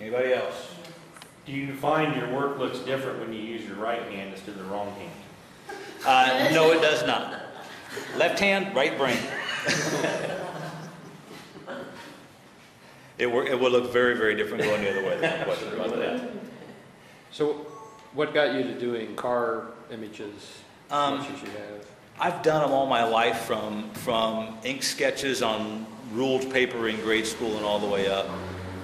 Anybody else? Do you find your work looks different when you use your right hand instead of the wrong hand? No, it does not. Left hand, right brain. It will look very, very different going the other way. There's no question about that. So, what got you to doing car images? What you have? I've done them all my life, from ink sketches on ruled paper in grade school and all the way up.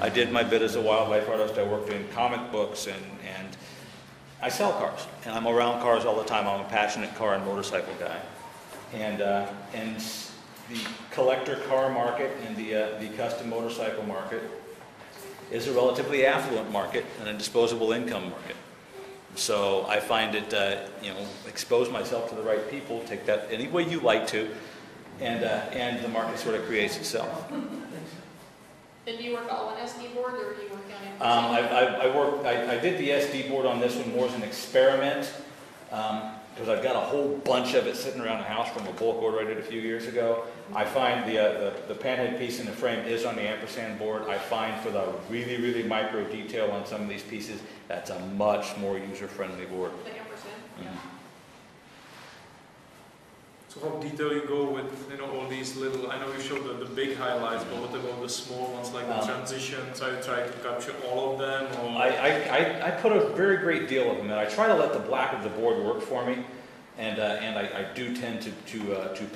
I did my bit as a wildlife artist. I worked in comic books, and I sell cars, and I'm around cars all the time. I'm a passionate car and motorcycle guy, and the collector car market and the custom motorcycle market is a relatively affluent market and a disposable income market. So I find it, expose myself to the right people, take that any way you like to, and the market sort of creates itself. And do you work all on SD board, or do you work on I did the SD board on this one more as an experiment, because I've got a whole bunch of it sitting around the house from a bulk order I did a few years ago. I find the panhead piece in the frame is on the ampersand board. I find for the really, really micro detail on some of these pieces, that's a much more user-friendly board. the ampersand? Mm-hmm. So how detailed you go with all these little? I know you showed the big highlights, but what about the small ones like the transitions? Are you trying to capture all of them? Or? I put a very great deal of them in. I try to let the black of the board work for me, and I do tend to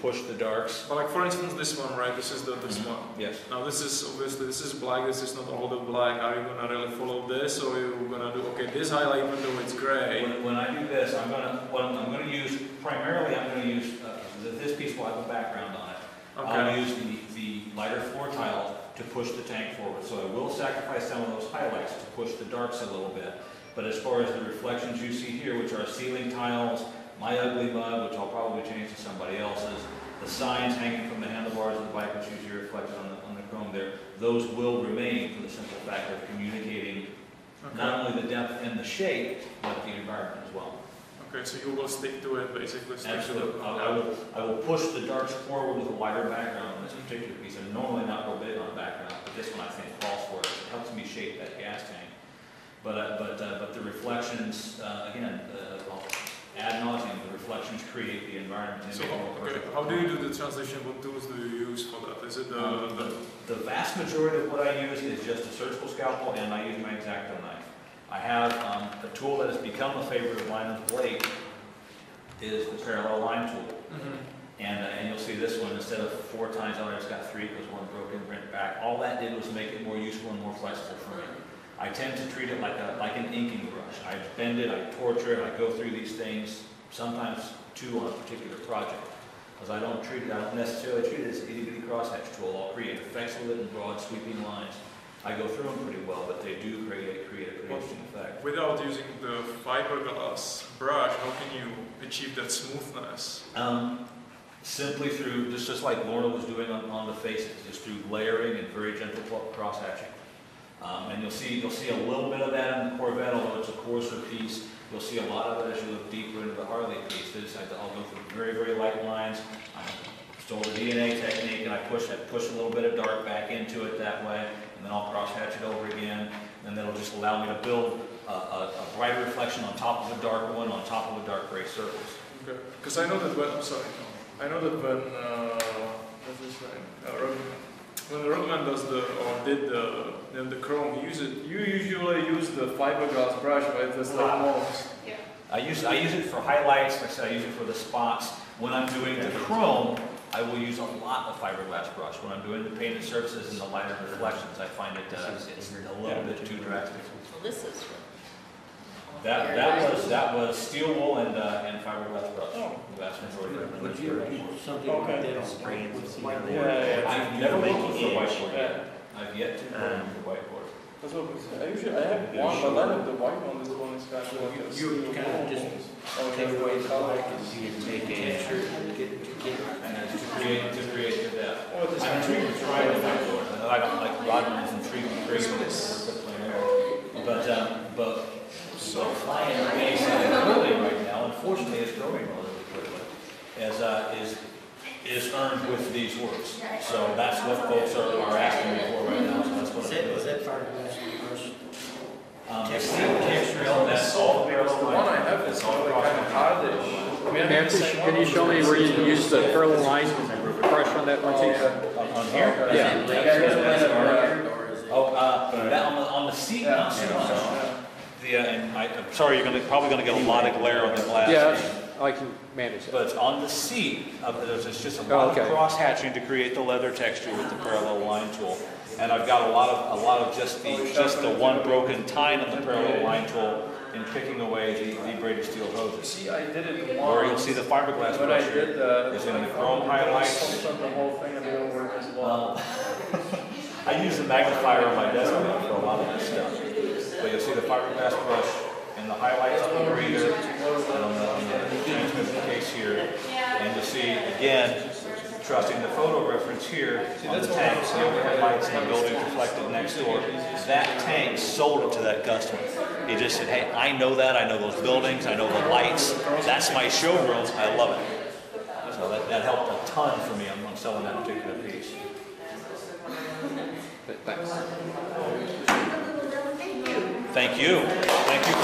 push the darks. But like for instance, this one, right? This is the small. Yes. Now this is obviously black. This is not all the black. Are you gonna really follow this, or are you gonna do this highlight even though it's gray? When I do this, I'm gonna use primarily. I'm gonna use this piece will have a background on it. Okay. I'll use the lighter floor tile to push the tank forward. So I will sacrifice some of those highlights to push the darks a little bit. But as far as the reflections you see here, which are ceiling tiles, my ugly mug, which I'll probably change to somebody else's, the signs hanging from the handlebars of the bike, which usually reflected on the chrome there, those will remain for the simple fact of communicating not only the depth and the shape, but the environment as well. Okay, so you will stick to it, basically. Absolutely. I will push the darks forward with a wider background on this particular piece. I'm normally not real big on background, but this one I think calls for it. It helps me shape that gas tank. But the reflections, again, ad nauseum, the reflections create the environment. So how do you do the transition? What tools do you use for that? Is it the vast majority of what I use is just a surgical scalpel, and I use my X-Acto knife. I have a tool that has become a favorite of mine of late, is the parallel line tool. Mm-hmm. And you'll see this one, instead of 4 times on it, it's got 3 because one broken, bent back. All that did was make it more useful and more flexible for me. I tend to treat it like an inking brush. I bend it, I torture it, I go through these things, sometimes 2 on a particular project. Because I don't necessarily treat it as an itty-bitty crosshatch tool. I'll create effects with it in broad, sweeping lines. I go through them pretty well, but they do create a pretty interesting effect. Without using the fiberglass brush, how can you achieve that smoothness? Simply through, just like Lorna was doing on the faces, just through layering and very gentle cross-hatching. And you'll see a little bit of that in the Corvette, although it's a coarser piece. You'll see a lot of it as you look deeper into the Harley pieces. I'll go through very, very light lines. I stole the DNA technique, and I push a little bit of dark back into it that way, and then I'll cross-hatch it over again, and that'll just allow me to build a bright reflection on top of a dark one, on top of a dark gray surface. Okay, because I know that when what's his name? When the Rockman did the chrome, you usually use the fiberglass brush, right? That's like most. Yeah. I use it for highlights. Like I said, I use it for the spots. When I'm doing the chrome, I will use a lot of fiberglass brush. When I'm doing the painted surfaces and the lighter reflections, I find it's a little bit too drastic. So this is That was steel wool and fiberglass brush. Oh. The vast majority of them. Would you do something like that on brands? I've never worked with a whiteboard yet. I've yet to work with a whiteboard. That's what I have one, but I have the white one. This one is kind of like a You kind of just take away the black and you make a texture to create the depth. I'm intrigued with trying the whiteboard. I don't like Rodman's intrigued with creating this. But so flying base is growing right now. Unfortunately, it's growing relatively quickly. Is earned with these works. So that's what folks are asking me for right now. So that's what is that fiberglass brush? Can you show me where you use the parallel line brush on that one piece? On here? Yeah. Oh, that on the seat, not so much. And I'm sorry, you're probably gonna get a lot of glare on the glass. Yeah, I can manage that. But on the seat, there's just a lot of cross hatching to create the leather texture with the parallel line tool. And I've got a lot of just the one broken tine on the parallel line tool in picking away the braided steel hoses. See, I did it Or once. you'll see the fiberglass When I brush did the, is in the chrome highlights. the whole thing and it didn't work as well. I use the magnifier on my desk now for a lot of this stuff. But you'll see the fiberglass brush and the highlights on the breather and on the transmission case here. And you'll see, again, trusting the photo reference here on the tanks, the overhead lights and the buildings reflected next door. That tank sold it to that customer. He just said, hey, I know that, I know those buildings, I know the lights. That's my showroom, I love it. So that helped a ton for me on selling that particular piece. Thanks. Thank you. Thank you